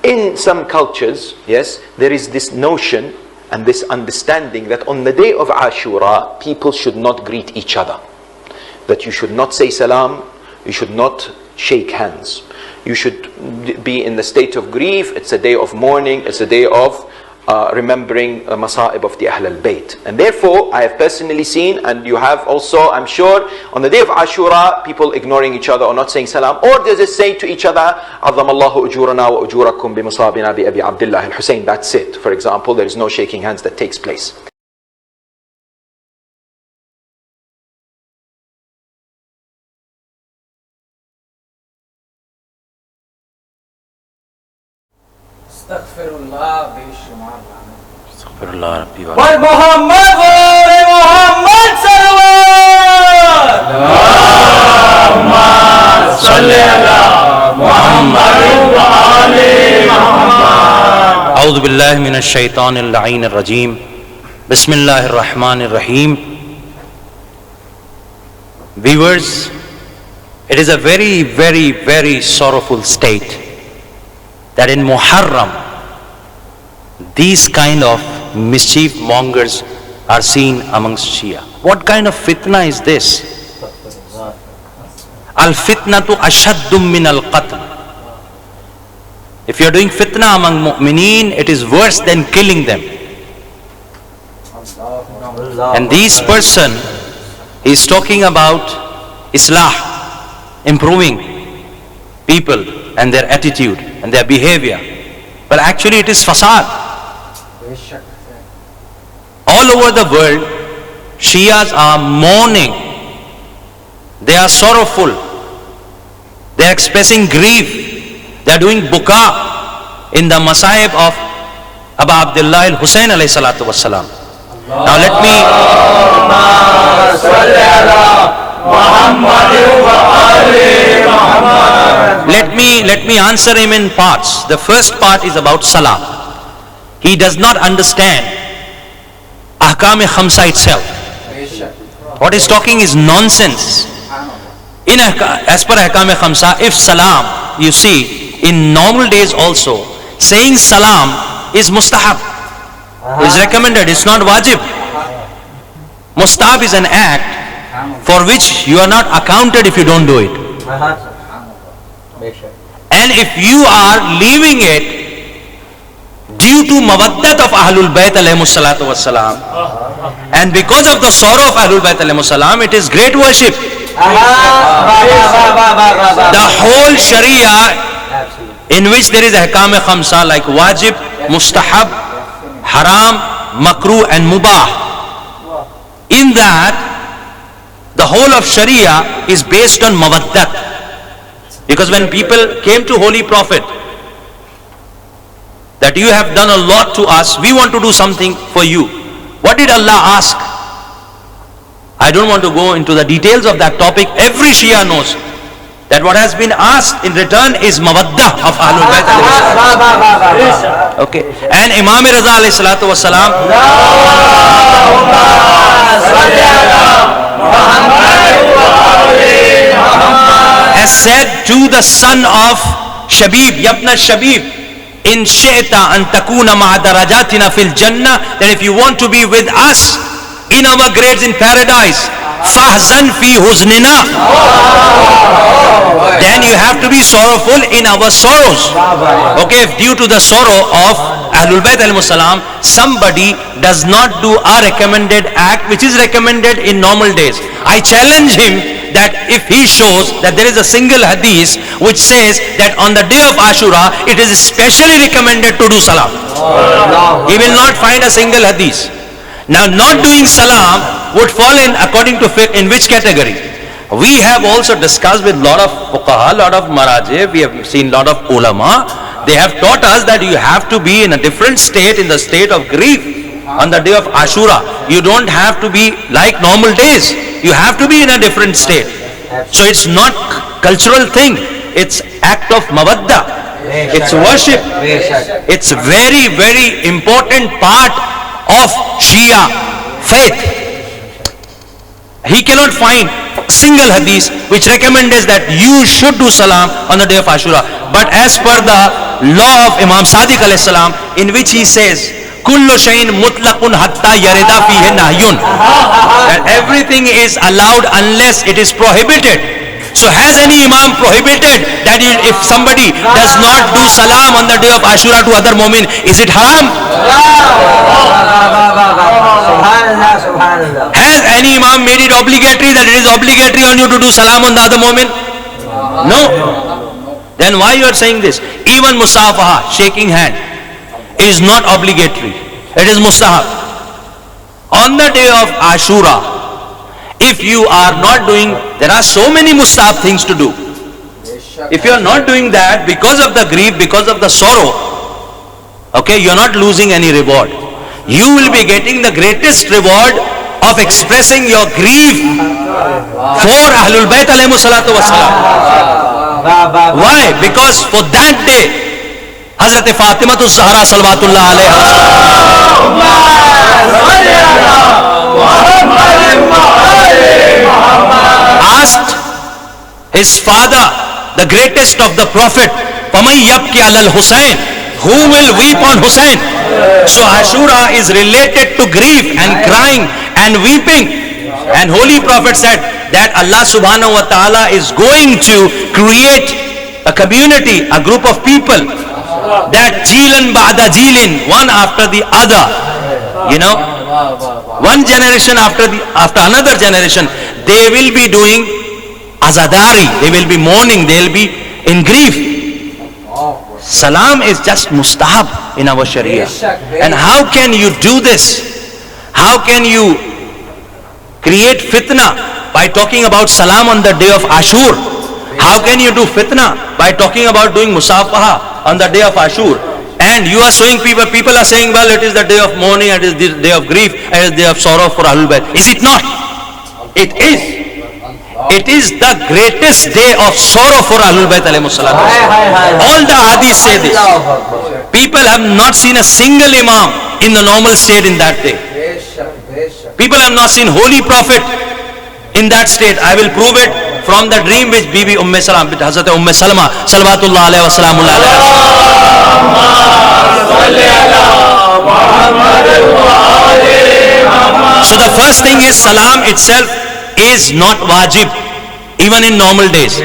In some cultures, yes, there is this notion and this understanding that on the day of Ashura, people should not greet each other. That you should not say salam, you should not shake hands. You should be in the state of grief. It's a day of mourning, it's a day of remembering the masa'ib of the Ahl al-Bayt. And therefore, I have personally seen, and you have also, I'm sure, on the day of Ashura, people ignoring each other or not saying salam, or they just say to each other, عَظَّمَ اللَّهُ أُجُورَنَا وَأُجُورَكُمْ بِمُصَابِنَا بِأَبِي عَبْدِ اللَّهِ الْحُسَيْنِ. That's it. For example, there is no shaking hands that takes place. Astaghfirullah beshumar lanet. Astaghfirullah Rabbi wa Wal Muhammad wa Muhammad salawat. Allahumma salli ala Muhammad wa ali Muhammad. A'udhu billahi minash shaitanir la'inir rajim. Bismillahir rahmanir rahim. Viewers, it is a very, very, very sorrowful state that in Muharram, these kind of mischief mongers are seen amongst Shia. What kind of fitna is this? Al-fitnatu ashaddum min al-qatl. If you are doing fitna among mu'mineen, it is worse than killing them. And this person is talking about islah, improving people and their attitude and their behavior. But actually it is fasad. All over the world, Shias are mourning. They are sorrowful. They are expressing grief. They are doing buka in the masa'ib of Abu Abdullah al-Husayn alayhi salatu wassalam. Now let me answer him in parts. The first part is about salam. He does not understand ahkam-e khamsa itself. What he's talking is nonsense. As per ahkam-e khamsa, if salam, you see, in normal days also, saying salam is mustahab, is recommended, it's not wajib. Mustahab is an act for which you are not accounted if you don't do it. And if you are leaving it due to mawaddat of Ahlul Bayt alayhimus salatu wassalam, and because of the sorrow of Ahlul Bayt alayhimus salam, it is great worship. The whole Sharia in which there is ahkam-e khamsa like wajib, mustahab, haram, makruh and mubah, in that the whole of Sharia is based on mawaddat. Because when people came to Holy Prophet that you have done a lot to us, we want to do something for you, what did Allah ask? I don't want to go into the details of that topic. Every Shia knows that what has been asked in return is mawaddah of Ahlul Bayt. Okay. And Imam Raza alayhi salatu wassalam has said to the son of Shabib, Yabna Shabib, in shi'ta an takuna ma'a darajatina fil jannah, that if you want to be with us in our grades in paradise, fahzan fi huznina, then you have to be sorrowful in our sorrows. Okay, if due to the sorrow of Ahlul Bayt alayhimus salam, somebody does not do a recommended act which is recommended in normal days, I challenge him that if he shows that there is a single hadith which says that on the day of Ashura it is especially recommended to do salam, he will not find a single hadith. Now not doing salam would fall in according to fiqh in which category? We have also discussed with lot of fuqaha, lot of maraji, we have seen lot of ulama. They have taught us that you have to be in a different state, in the state of grief on the day of Ashura. You don't have to be like normal days. You have to be in a different state. So it's not cultural thing. It's act of mawadda. It's worship. It's very, very important part of Shia faith. He cannot find a single hadith which recommends that you should do salam on the day of Ashura. But as per the law of Imam Sadiq alayhi salam, in which he says, Kullu shayin mutlaqun hatta yarida fihi nahyun. That everything is allowed unless it is prohibited. So has any Imam prohibited that if somebody does not do salam on the day of Ashura to other mu'min, is it haram? Has any Imam made it obligatory that it is obligatory on you to do salam on the other mu'min? No. Then why you are saying this? Even musafaha, shaking hand, is not obligatory. It is mustahab. On the day of Ashura, if you are not doing, there are so many mustahab things to do. If you are not doing that because of the grief, because of the sorrow, okay, you are not losing any reward. You will be getting the greatest reward of expressing your grief for Ahlul Bayt alayhimu salatu wassalam. Why? Because for that day, Hazrat Fatimatu Zahra salawatullah asked his father, the greatest of the Prophet, فَمَنْ يَبْكِ عَلَى الْحُسَيْنِ, who will weep on Hussein? So Ashura is related to grief and crying and weeping. And Holy Prophet said that Allah subhanahu wa ta'ala is going to create a community, a group of people, that jilan ba'da jilin, one after the other, one generation after another generation, they will be doing azadari, they will be mourning, they will be in grief. Salam is just mustahab in our Sharia. And how can you do this? How can you create fitna by talking about salam on the day of Ashur? How can you do fitna by talking about doing musafaha on the day of Ashur? And you are showing people are saying, well, it is the day of mourning, it is the day of grief, it is the day of sorrow for Ahlul Bayt. Is it not? It is. It is the greatest day of sorrow for Ahlul Bayt alayhimu salatu. All the hadiths say this. People have not seen a single imam in the normal state in that day. People have not seen Holy Prophet in that state. I will prove it from the dream which Bibi Hazrat Salma salawatullah alayhi wa salamullah alayhi. So the first thing is, salam itself is not wajib even in normal days.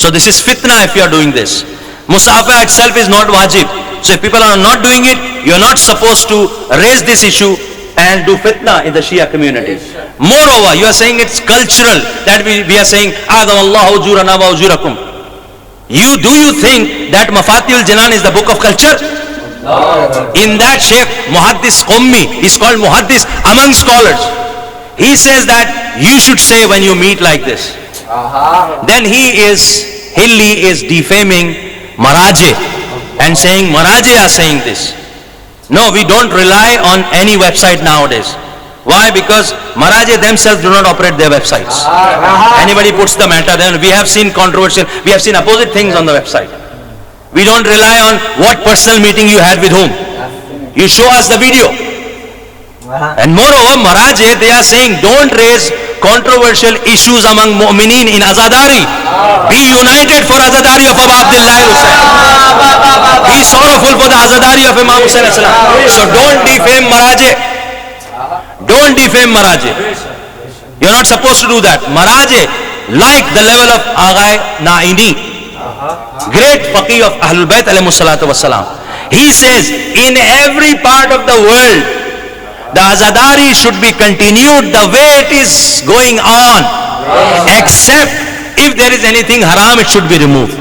So this is fitna if you are doing this. Musafa itself is not wajib. So if people are not doing it, you are not supposed to raise this issue and do fitna in the Shia community. Moreover, you are saying it's cultural, that we are saying Adamallahu ujurana wa ujurakum. Do you think that Mafatihul Jinan is the book of culture? In that Sheikh Muhaddis Qummi is called Muhaddis among scholars. He says that you should say when you meet like this. Then he is defaming Maraje and saying Maraje are saying this. No, we don't rely on any website nowadays. Why? Because Maraje themselves do not operate their websites. Anybody puts the matter, then we have seen controversial, we have seen opposite things on the website. We don't rely on what personal meeting you had with whom. You show us the video. And moreover, Maraje, they are saying don't raise controversial issues among mu'mineen in Azadari. Be united for Azadari of Abu Abdullah Hussain. Be sorrowful for the Azadari of Imam Hussain. So don't defame Maraje. Don't defame Maraje. You're not supposed to do that. Maraje, like the level of Aghai Naini, great faqih of Ahlul Bayt alayhimu salatu wassalam. He says, in every part of the world, the Azadari should be continued the way it is going on, except if there is anything haram, it should be removed.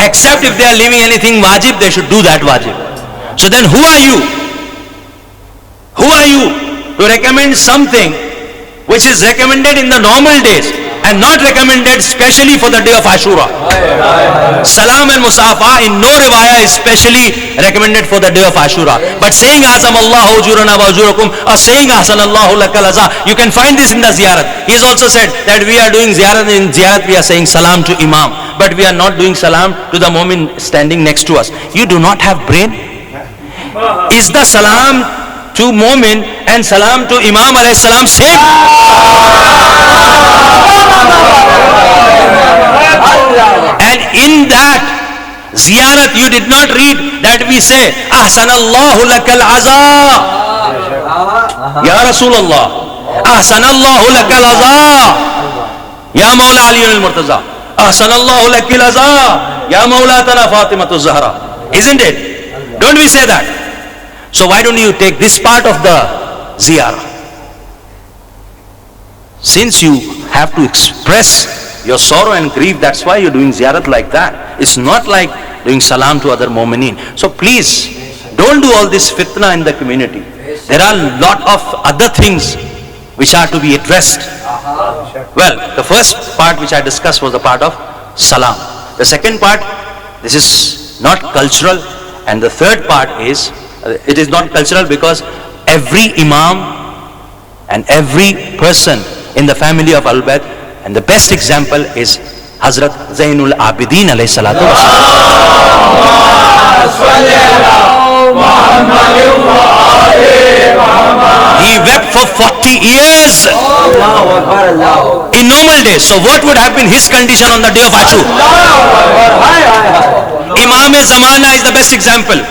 Except if they are leaving anything wajib, they should do that wajib. So then who are you? Who are you to recommend something which is recommended in the normal days and not recommended specially for the day of Ashura? Salam and Musafa in no riwayah is specially recommended for the day of Ashura. But saying Azamallahu ujurana wa ujurakum or saying Ahsanallahu lakal aza, you can find this in the ziyarat. He's also said that we are doing ziyarat, in ziyarat we are saying salam to Imam, but we are not doing salam to the mu'min standing next to us. You do not have brain? Is the salam to mu'min and salam to Imam alayhi salam same? you did not read that we say, Ahsanallahu lakal aza. Ya Rasulullah, Ahsanallahu lakal aza. Ya Mawla Ali al-Murtaza, Ahsanallahu lakal aza. Ya Mawlatana Fatimatu Zahra. Isn't it? Don't we say that? So why don't you take this part of the ziyarah? Since you have to express your sorrow and grief, that's why you're doing ziyarat like that. It's not like doing salam to other mu'mineen. So please, don't do all this fitna in the community. There are a lot of other things which are to be addressed. Well, the first part which I discussed was the part of salam. The second part, this is not cultural. And the third part is, it is not cultural because every imam and every person in the family of Ahlul Bayt, and the best example is Hazrat Zainul Abidin alayhi salatu He wept for 40 years in normal days. So what would have been his condition on the day of Ashur? Imam-e-Zamana is the best example.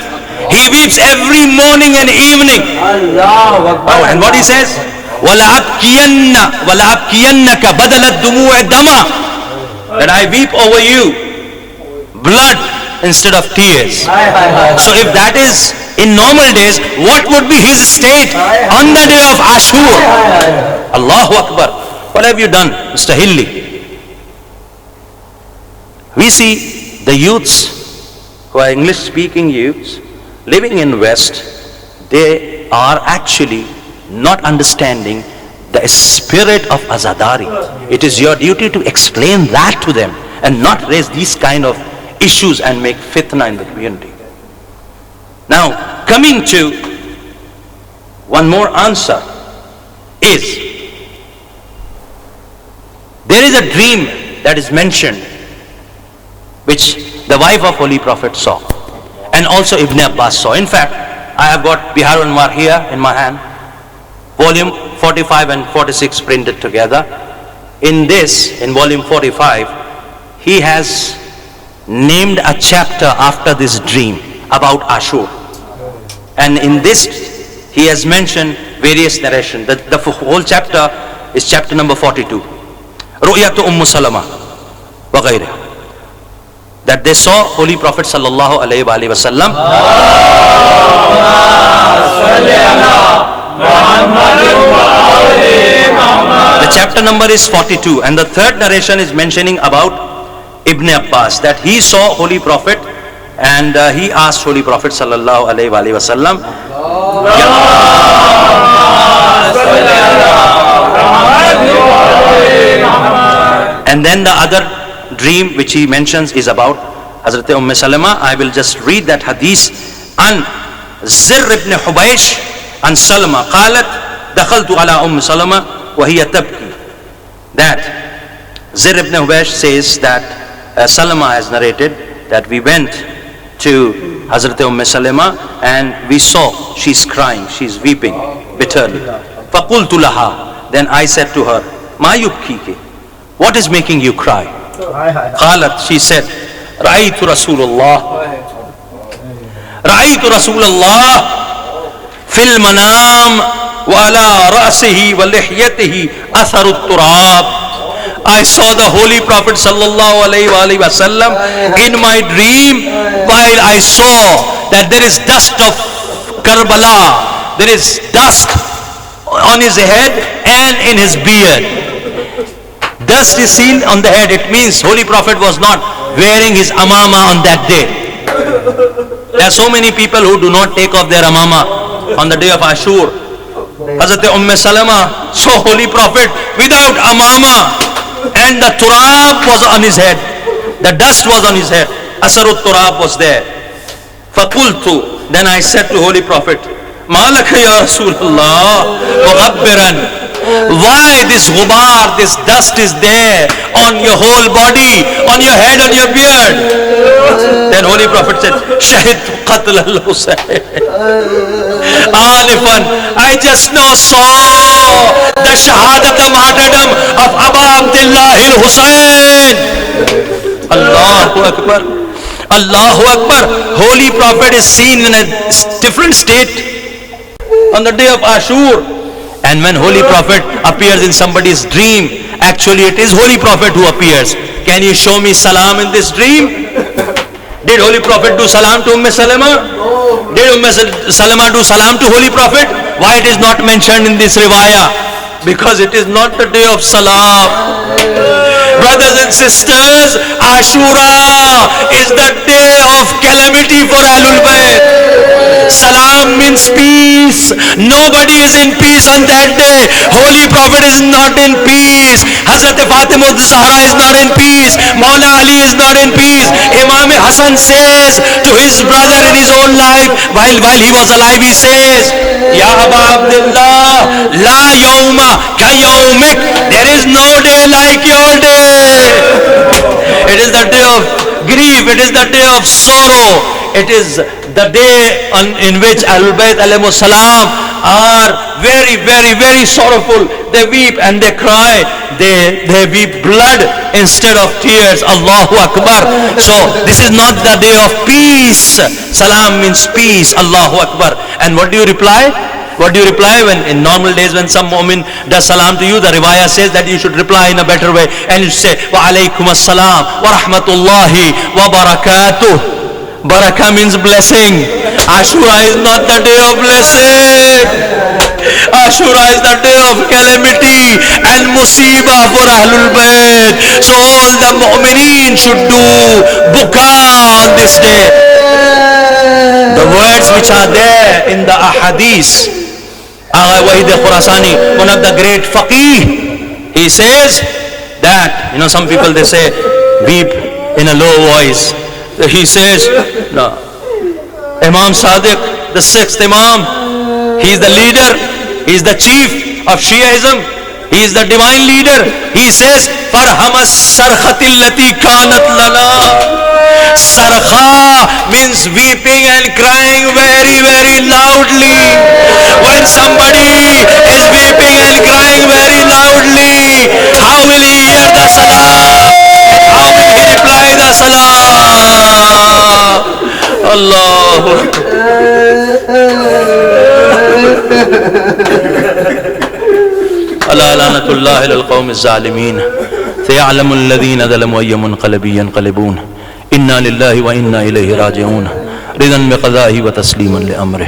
He weeps every morning and evening. Oh, and what he says? وَلَأَبْكِيَنَّكَ بَدَلَ الدُّمُوعِ دَمًا. That I weep over you blood instead of tears. So if that is in normal days, what would be his state on the day of Ashur? Allahu Akbar. What have you done, Mr. Hilli? We see the youths who are English speaking youths living in West, they are actually not understanding the spirit of azadari. It is your duty to explain that to them and not raise these kind of issues and make fitna in the community. Now, coming to one more answer is, there is a dream that is mentioned which the wife of Holy Prophet saw and also Ibn Abbas saw. In fact, I have got Bihar Anwar here in my hand, volume 45 and 46 printed together. In this, in volume 45, he has named a chapter after this dream about Ashur. And in this, he has mentioned various narrations. The whole chapter is chapter number 42. Ru'yatu Salama wa ghayriha. That they saw Holy Prophet sallallahu alaihi wasallam. The chapter number is 42, and the third narration is mentioning about Ibn Abbas, that he saw Holy Prophet and he asked Holy Prophet sallallahu alaihi wasallam, and then the other dream which he mentions is about Hazrat Salama. I will just read that hadith. An Zirr ibn Hubaysh an Salama qalat dakhaltu ala Salama wa hiya tabki. That Zirr ibn Hubaysh says that Salama has narrated that we went to Hazrat Salama and we saw she's crying, she's weeping bitterly. Faqultu laha, then I said to her, ma yubkiki, what is making you cry? Qalat, she said, Ra'aytu Rasulullah fil manam wa ala ra'sihi wa lihyatihi atharu turab. I saw the Holy Prophet sallallahu alaihi wasallam in my dream while I saw that there is dust of Karbala, there is dust on his head and in his beard. Dust is seen on the head, it means Holy Prophet was not wearing his amama on that day. There are so many people who do not take off their amama on the day of Ashur. Hazrat Salama saw Holy Prophet without amama and the turab was on his head. The dust was on his head. Asarut turab was there. Faqultu, then I said to Holy Prophet, Malaka ya Rasulullah muhabbiran. Why this ghubar, this dust is there on your whole body, on your head, on your beard? Then Holy Prophet said, Shahid qatl al-Husayn. Anifan, I just now saw the shahadat martyrdom of Aba Abdullah al-Husayn. Allahu Akbar. Allahu Akbar. Holy Prophet is seen in a different state on the day of Ashur. And when Holy Prophet appears in somebody's dream, actually it is Holy Prophet who appears. Can you show me salam in this dream? Did Holy Prophet do salam to Salama? Did Salama do salam to Holy Prophet? Why it is not mentioned in this riwayah? Because it is not the day of salam. Brothers and sisters, Ashura is the day of calamity for Ahlul Bayt. Salam means peace. Nobody is in peace on that day. Holy Prophet is not in peace. Hazrat Fatima Zahra is not in peace. Maula Ali is not in peace. Imam Hassan says to his brother in his own life, while he was alive, he says, Ya Aba Abdullah, La Yawma Ka Yawmik. There is no day like your day. It is the day of grief. It is the day of sorrow. It is the day in which Ahlul Bayt alayhimus salam are very, very, very sorrowful. They weep and they cry. They weep blood instead of tears. Allahu Akbar. So this is not the day of peace. Salam means peace. Allahu Akbar. And what do you reply? What do you reply when in normal days when some mu'min does salam to you? The riwayah says that you should reply in a better way. And you say, Wa alaykum as-salam wa rahmatullahi wa barakatuh. Barakah means blessing. Ashura is not the day of blessing. Ashura is the day of calamity and musibah for Ahlul Bayt. So all the mu'mineen should do buka on this day. The words which are there in the ahadith, Agha Wahid Khurasani, one of the great faqih, he says that, some people they say, weep in a low voice. He says, no, Imam Sadiq, the sixth Imam, he is the leader, he is the chief of Shiaism, he is the divine leader. He says, Farhamas sarkhatil lati kanat lana. Sarkha means weeping and crying very, very loudly. When somebody is weeping and crying very loudly, how will he hear the salam? How will he reply the salam? Allah. ألا لعنة الله إلى القوم الظالمين سيعلم الذين ظلموا أي منقلب ينقلبون إنا لله وإنا إليه راجعون رضا بقضائه وتسليما لأمره